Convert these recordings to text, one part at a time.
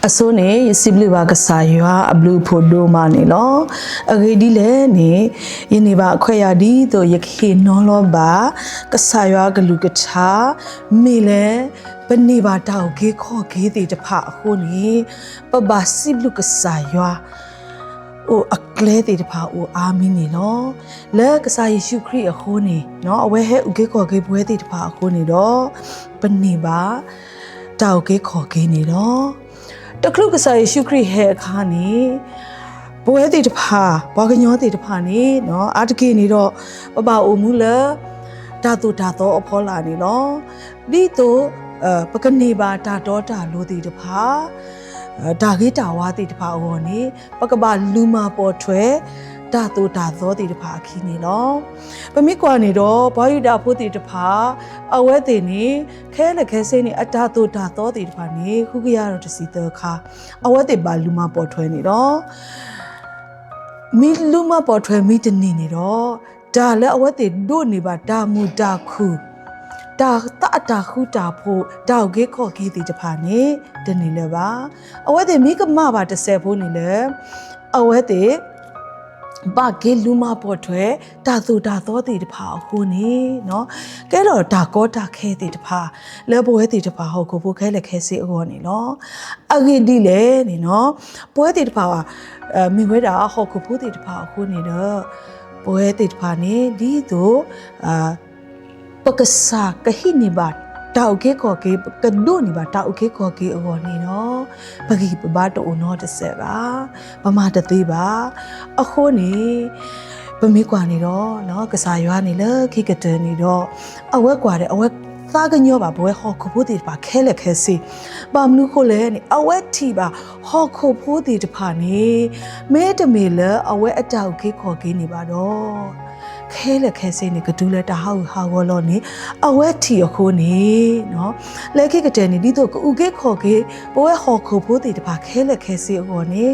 အစိုးနေစီဘလဘာကစားရွာအဘလူဖို့ဒိုမာနေလောအဂေဒီလေနေယနေပါအခွဲရဒီတို့ယခေနောလောပါကစားရွာဂလူကချာမေလေပနေပါတောက်ခေခောခေတေတဖအခုနေပပစီဘလူကစားရွာအိုအကလဲတေတဖအိုအာမီနေလောလက်ကစားယေရှုခရစ်အခုနေနော်အဝဲဟဲဥခေခောခေပွဲတေတဖအခုနေတော့ပနေပါတောက်ခေခောခေနေတော့တကလုကစားယေရှုခရစ်ဟဲအခါနေပွဲတိတဖာဘာကညောတိတဖာနေနော်အာတကေနေတော့ပပအိုမူလဒါတူဒါတော့အဖောလာနေနော်ဒီတော့ပကနေပါဒါတော့ဒါလိုတိတဖာဒါကေတာဝါတိတဖာဟောနေပကပလူမာပေါ်ထွဲဒါတူဒါသောတိတဖာခီနေနော်ပမိကွာနေတော့ဘာယူဒါဖို့တိတဖာအဝဲတိနေခဲလက်ခဲစိနေအတာတူဒါသောတိတဖာနေခုကရတော့တစီတခါအဝဲတိပါလူမာပေါ်ထွဲနေတော့မီလူမာပေါ်ထွဲမိတနေနေတော့ဒါလည်းအဝဲတိဒို့နေပါဒါမူဒါခုဒါတာခုတာဖို့တောက်ကေခေါ်ကေတိတဖာနေတနေလည်းပါအဝဲတိမိကမပါ30ဖို့နေလေအဝဲတိဘာကေလူမပေါ်ထွဲတာသူတာသောတေတဖာအခုနေနော်ကဲတော့ဒါကောတာခဲတေတဖာလဲပွဲတေတဖာဟုတ်ကိုဖို့ခဲလက်ခဲစေအောနေနော်အဂိဒီလေနေနော်ပွဲတေတဖာမိဝဲတာဟုတ်ကိုဖို့တေတဖာအခုနေတော့ပွဲတေတဖာနေဒီတို့ပကစားကဟိနေပါတောက်ကေခေါ်ကေကဒုန်ပါတောက်ကေခေါ်ကေအော်နေနော်ပဂိပဘာတိုနော်တစ်ဆက်ပါပမာတသေးပါအခုနေပမေကွာနေတော့နော်ကစားရွာနေလေခိကတဲနေတော့အဝက်ကွာတဲ့အဝက်သားကညောပါဘွဲဟော်ခုဖို့တီပါခဲလက်ခဲစီပါမနုခိုလဲနေအဝက်တီပါဟော်ခုဖို့တီတဖာနေမဲတမေလဲအဝက်အတောက်ကေခေါ်ကေနေပါတော့ခဲလက်ခဲစိနေကဒူလက်တာဟာဝလောနေအဝဲထီအခုနေနော်လဲခိကတဲ့နေဒီတော့ကူကေခေါ်ကေဘဝဟော်ခုဖို့တေတပါခဲလက်ခဲစိအခုနေ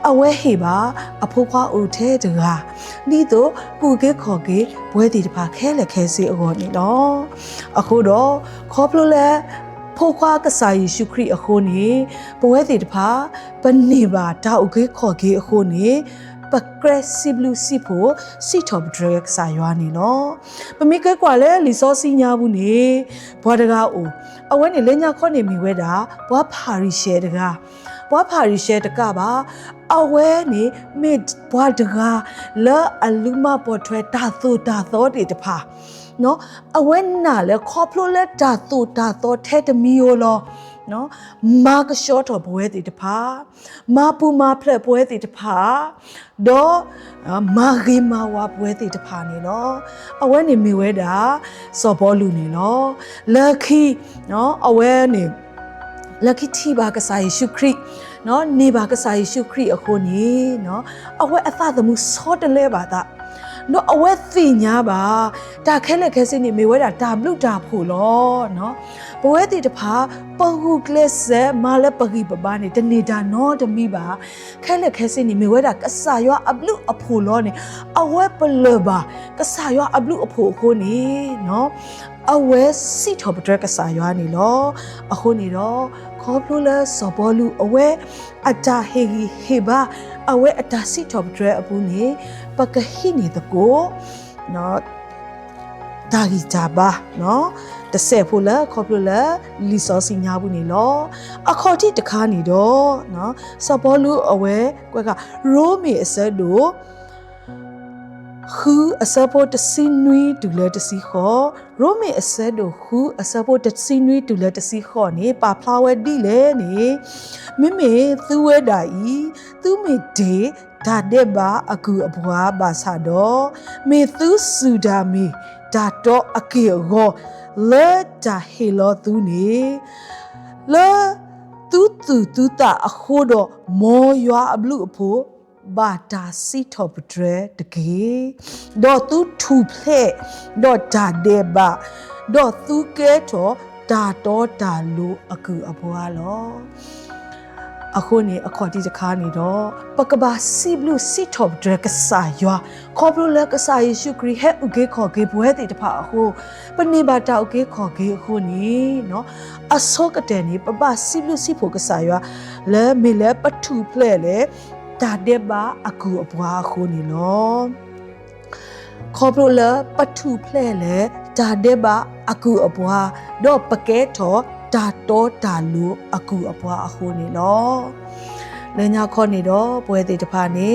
အဝဲဟေပါအဖိုးခွားအိုထဲတကားဒီတော့ကူကေခေါ်ကေဘဝတေတပါခဲလက်ခဲစိအခုနေနော်အခုတော့ခေါ်ပလို့လဲဖိုးခွားကစားယေရှုခရစ်အခုနေဘဝတေတပါပနေပါတောက်ကေခေါ်ကေအခုနေပကရစီဘလူစီဖို့စီထော့ဒရက်စာရွာနေနော်ပမိကဲကွာလဲလီစောစီညာဘူးနေဘွားတကားအိုအဝဲနေလညာခေါနေမိဝဲတာဘွားဖာရီရှဲတကားဘွားဖာရီရှဲတကပါအဝဲနေမိဘွားတကားလဲအလူမပေါ်ထွဲတာသောတေတဖာနော်အဝဲနာလဲခေါပလိုလဲတာသောထဲတမီယိုလောနော်မာကရှော့တော်ဘွဲတီတဖာမာပူမာဖလက်ဘွဲတီတဖာဒေါ်မာဂီမာဝါဘွဲတီတဖာနေနော်အဝဲနေမိဝဲတာစော်ဘောလူနေနော်လက်ခီနော်အဝဲနေလက်ခီတီဘာကစားယေရှုခရစ်နော်နေဘာကစားယေရှုခရစ်အခုနေနော်အဝဲအသသမှုစောတလဲပါတာနော်အဝဲသိညာပါဒါခဲလက်ခဲစင်းနေမေဝဲတာဒါဘလူတာဖို့လောနော်ဘဝတိတဖာပဟုကလဆဲမာလပဂိပပနေတနေတာနော်တမိပါခဲလက်ခဲစင်းနေမေဝဲတာကဆာရွာအဘလူအဖို့လောနေအဝဲပလပါကဆာရွာအဘလူအဖို့ခိုးနေနော်အဝဲစီထော်ပဒရကဆာရွာနေလောအခုနေတော့ခေါပလိုလစောဘောလူအဝဲအတာဟေဟေဘာအဝဲအတာစီထော်ပဒရအပူနေပကဟိနေတကိုနော်ဒါဂီဂျာဘာနော်တဆဲဖို့လားခေါပလိုလားလီစောစီညာဘူးနေလောအခေါ်တိတခါနေတော့နော်စဘောလူအဝဲကွက်ကရိုးမီအစဒိုခူအစပေါ်တစင်းနွီဒူလက်တစီခေါ်ရိုမီအစဒိုခူအစပေါ်တစင်းနွီဒူလက်တစီခေါ်နေပါဖလာဝဲဒီလေနေမိမေသူဝဲတာဤသူမေဒေဒါတဲ့ပါအကူအဘွားပါဆာတော့မေသူစုဒါမီဒါတော့အကေရောလဲတာဟေလောသူနေလဲသူတာအခုတော့မောရွာအဘလူအဖို့ဘာတာစီထော့ပဒရတကေတော့သူထူဖလက်တော့ဒါတဲ့ပါတော့သူကဲတော့ဒါတော့ဒါလို့အကူအဘွားလော အခုနေအခေါ်တီတခါနေတော့ပကဘာစီဘလူစီထော့ဒရကဆာယွာခေါပလိုလကဆာယေရှုခရစ်ဟဲဥကေခေါ်ကေဘွဲတေတဖာအခုပနေဘာတာဥကေခေါ်ကေအခုနေနော်အစောကတဲ့နေပပစီဘလူစီဖို့ကဆာယွာလဲမေလဲပထူဖလဲလေဒါတဲ့ဘာအခုအပွားအခုနေနော်ခေါပလိုလပထူဖလဲလေဒါတဲ့ဘာအခုအပွားတော့ပကဲထော်ဒါတော့ဒါလူအခုအပွားအခုနေလောလဲညာခေါ်နေတော့ပွဲသေးတဖာနေ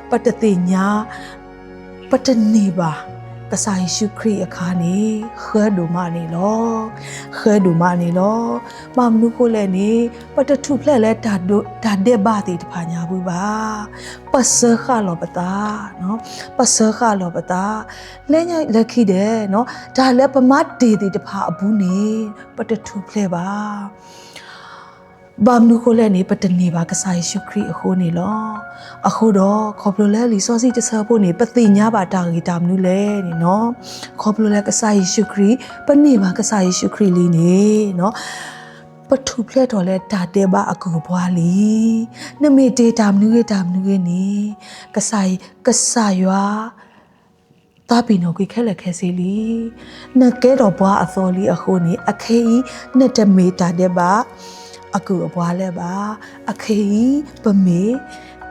ပတတိညာပတနေပါကစားယေရှုခရစ်အခါနေခဲဒူမနေလောခဲဒူမနေလောမမနုကိုလည်းနေပတထုဖလက်လဲဒါတဲ့ဘာသေးတဖာညာဘူးပါပစခါလောပတာနော်ပစခါလောပတာလဲညာလက်ခိတယ်နော်ဒါလည်းပမတ်တေသေးတဖာအဘူးနေပတထုဖလက်ပါဘာမနုကိုလည်းနေပတနေပါကစားယေရှုခရစ်အခုနေလောအခုတော့ခေါပလိုလဲလီစောစီတဆဖို့နေပတိညာပါတာဂီတာမနုလဲနေနော်ခေါပလိုလဲကစားယေရှုခရစ်ပနေပါကစားယေရှုခရစ်လီနေနော်ပထူဖလက်တော်လဲဒါတဲ့ပါအကူဘွားလီနမေတေတာမနုကေတာမနုကေနေကစားရွာတာပီနိုကိုခဲလက်ခဲစီလီနကဲတော်ဘွားအစောလီအခုနေအခေဤနတမေတာတဲ့ပါအခုအပွားလဲပါအခေပမေ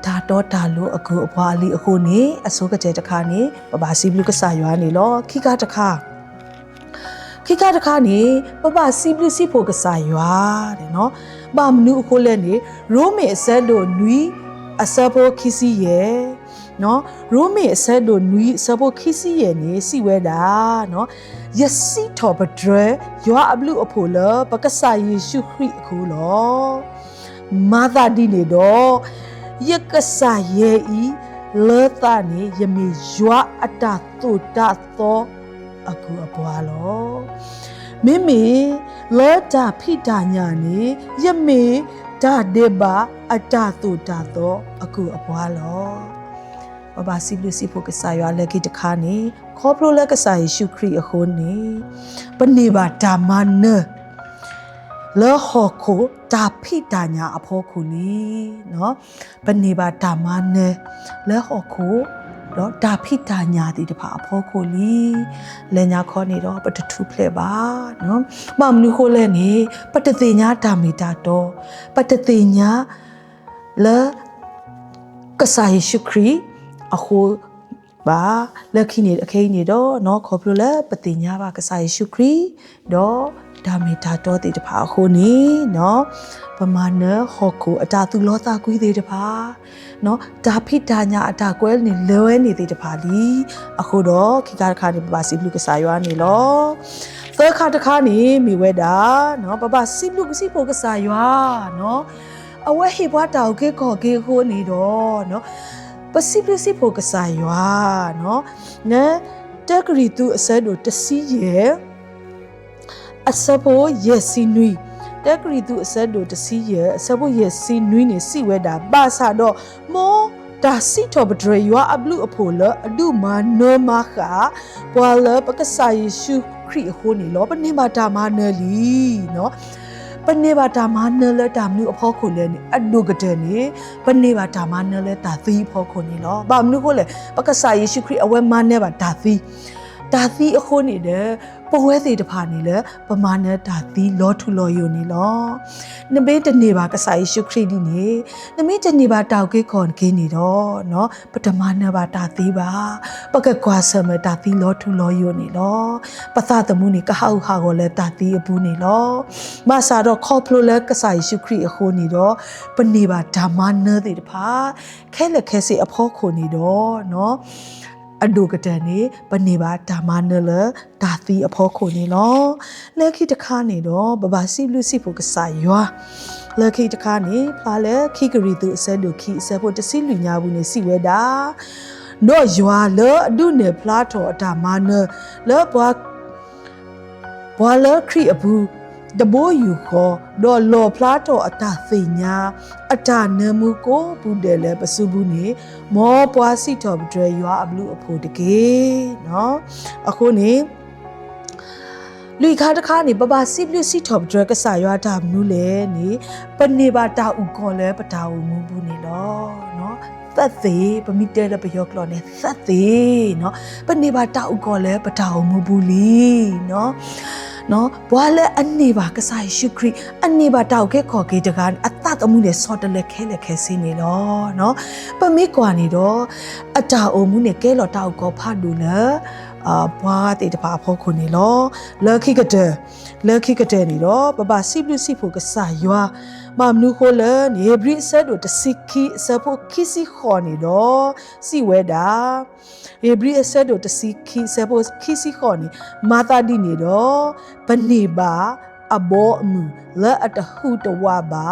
ဒါတော့ဒါလို့အခုအပွားလေးအခုနေအစိုးကတဲ့တခါနေပပစီဘလူကဆာရွာနေလောခိကတခါနေပပစီဘလူစီဖို့ကဆာရွာတဲ့နော်ပါမနုအခုလဲနေရိုမေအဆက်တို့နွီအစဖို့ခီစီရဲ့နော်ရိုမေအဆက်တို့နွီအစဖို့ခီစီရဲ့နေစီဝဲတာနော်ယစီထော်ပဒရရွာအဘလူအဖို့လပကဆာယေရှုခရစ်အခုလောမာသာဒီနေတော့ယကဆာယေဤလေတာနေယမေရွာအတာတုတာသောအခုအပွားလောမိမိလေတာဖိတာညာနေယမေဒါဒေဘာအတာတုတာသောအခုအပွားလောဘဘာစီဘလူစီဖို့ကဆာရွာလက်ကိတခါနေခေါပလိုလက်ကဆာယေရှုခရစ်အခုနေပနေပါဓမ္မနလောဟခုတာဖိတာညာအဖို့ခုလီနော်ပနေပါဓမ္မနလောဟခုတော့တာဖိတာညာတိတဖာအဖို့ခုလီလဲညာခေါ်နေတော့ပတထုဖလက်ပါနော်မမနုခိုလဲနေပတတိညာဓမ္မိတာတော့ပတတိညာလောကဆာယေရှုခရစ်အခုပါလက်ခိနေအခိနေတော့နော်ခေါ်ပြလဲပတိညာပါကဆာယေရှုခရစ်တော့ဒါမေတာတော်တေတဖာအခုနေနော်ပမာဏဟောကိုအတာသူလောတာကွေးသေးတဖာနော်ဒါဖိတာညာအတာကွဲနေလွဲနေသေးတဖာလီအခုတော့ခိကခါနေပပစီဘလူကဆာရွာနေလောသခါတခါနေမိဝဲတာနော်ပပစီဘလူကစီဖို့ကဆာရွာနော်အဝဲဟိဘွားတောက်ကေခေါ်ကေခိုးနေတော့နော်ပစီဘလူစီဖို့ကဆာရွာနော်နဲတက်ကရီတူအဆက်တို့တစီရဲ့အစဖို့ရဲ့စီနွီတက်ကရီတူအဆက်တို့တစီရဲ့အစဖို့ရဲ့စီနွီနေစီဝဲတာပါစာတော့မောဒါစီတော်ပဒရရွာအဘလူအဖိုလအဒုမာနောမခါပွာလပကဆာယေရှုခရစ်ဟိုနေလောပနေမာတာမနယ်လီနော်ပနေပါတာမနယ်လဲတာမျိုးအဖို့ခုလဲနေအဒုကတဲ့နေပနေပါတာမနယ်လဲတာသီးဖို့ခုနေလောဘာမျိုးခုလဲပကဆာယေရှုခရစ်အဝဲမနဲ့ပါတာသီးအခုနေတယ်ပဝဲသေးတဖာနေလဲပမာဏဒါသီလောထုလောယိုနေလောနမေတနေပါကဆာယေရှုခရစ်ဒီနေနမေတနေပါတောက်ကေခွန်ကေနေတော့နော်ပထမနပါဒါသီပါပကကွာဆမဒါသီလောထုလောယိုနေလောပသတမှုနေကဟောက်ဟာကိုလဲဒါသီအပူနေလောမဆာတော့ခေါပလိုလဲကဆာယေရှုခရစ်အခုနေတော့ပနေပါဓမ္မနသေးတဖာခဲလက်ခဲစီအဖို့ခုနေတော့နော်အဒုကတန်နေပနေပါဓမ္မနလဒါသီအဖို့ခုနေလောလက်ခိတခါနေတော့ဘဘာစီလူစီဖို့ကဆာရွာလက်ခိတခါနေဖာလဲခိကရီသူအစဲတို့ခိအစဲဖို့တစီလူညာဘူးနေစီဝဲတာတော့ရွာလအဒုနေဖလာတော်ဓမ္မနလောဘွာလခရီအဘူးတဘိုးယူခေါ်တော့လော်ဖလားတော်အတာသိညာအတာနမှုကိုဘူးတယ်လဲပစုဘူးနေမောပွားစီတော်ဒရရွာအဘလူအဖို့တကေနော်အခုနေ လူခါတခါနေပပစီပလူစီထော်ဒရကဆာရွာတာမနူးလေနေပနေပါတာဥကောလဲပတာဥမူဘူးနေလောနော်သက်သေးပမီတဲတဲ့ပယောကလောနဲ့သက်သေးနော်ပနေပါတာဥကောလဲပတာဥမူဘူးလီနော်ဘွာလဲအနေပါကစားရှုခရီအနေပါတောက်ခဲခေါ်ကေတကအတတ်အမှုနဲ့စော်တလက်ခဲစင်းနေလောနော်ပမေကွာနေတော့အတာအုံမှုနဲ့ကဲလော်တောက်ကောဖတ်လို့လဲဘွာတေတပါဖို့ခုနေလောလက်ခိကတဲ့နေတော့ပပစီပလူစီဖို့ကစားရွာမမနုခိုလနေဘရစ်ဆတ်တို့တစီခီစဖို့ခီစီခေါ်နေတော့စီဝဲတာေဘရီအဆက်တို့တစီခီဆပ်ပိုခီစီခေါ်နေမာတာဒီနေတော့ဘနေပါအဘောအမှုလက်အတဟုတဝပါ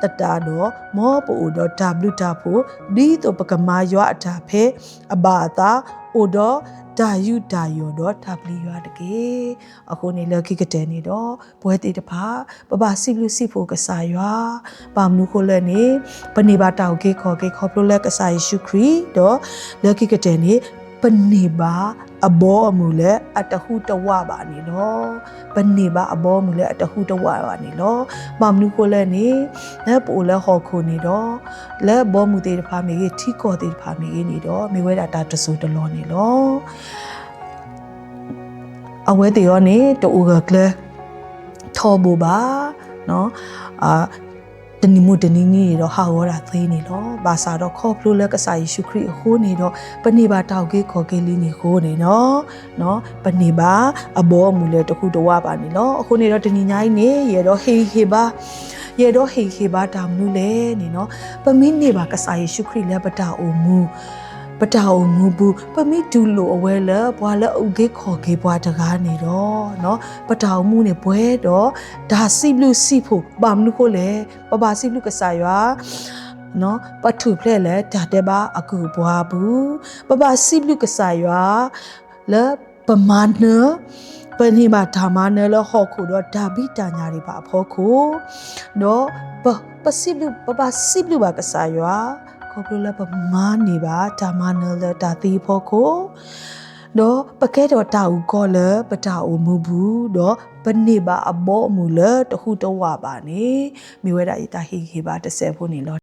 တတာတော့မောပိုတော့ W တာဖို့ဒီတော့ပကမာရွာအတာဖဲအဘာတာအိုတော့ဒါယူဒါယောတော့ထပ်လီရွာတကေအခုနေလခိကတဲ့နေတော့ဘွဲတေတဖာပပစီလူစီဖို့ကစားရွာပါမနုခိုလဲနေပနေပါတောက်ကေခေါ်ပလိုလက်ကစားယေရှုခရစ်တော့လခိကတဲ့နေပနေပါအဘောအမူလဲအတဟုတဝပါနေလောပနေပါအဘောမူလဲအတဟုတဝပါနေလောမမနုကိုလဲနေလက်ပိုလဲဟော်ခုနေတော့လက်ဘောမူတေတဖာမေကြီးထီကောတေတဖာမေကြီးနေတော့မေဝဲတာတာတဆူတလောနေလောအဝဲတေရောနေတူကကလထောဘူပါနော်တနီမိုတနီနီတော့ဟာဝရသေးနေတော့ဘာသာတော့ခေါ်ဖလို့လက်ကစားယေရှုခရစ်ဟိုးနေတော့ပနေပါတောက်ကေခေါ်ကေလေးနေဟိုးနေနော်ပနေပါအဘောမူလဲတခုတဝပါနေနော်အခုနေတော့တနီညာကြီးနေရတော့ဟေပါတာမနုလဲနေနော်ပမင်းနေပါကစားယေရှုခရစ်လဲပတာအိုမူဘူးပမိဒူလိုအဝဲလဘွာလအုတ်ကေခေါ်ကေဘွာတကားနေတော့နော်ပတောင်မှုနေဘွဲတော့ဒါစီဘလူစီဖို့ဘာမနုခိုလဲပစီဘလူကစားရွာနော်ပထုဖလဲလဲဒါတဲ့ပါအကူဘွာဘူးပစီဘလူကစားရွာလဲပမာနပနိမာဓမ္မနလဟောခုတော့ဒါဘိတညာတွေပါဖောခုနော်ပစီဘလူပါကစားရွာခေါပလိုလာပမာနေပါဓမ္မနလတာတိဖို့ကိုတော့ပကဲတော့တာဦးကောလပတာဦးမူဘူးတော့ပနေပါအဘောမူလတခုတော့ဝပါနေမိဝဲတာဤတာဟိခေပါ30ဖို့နေလော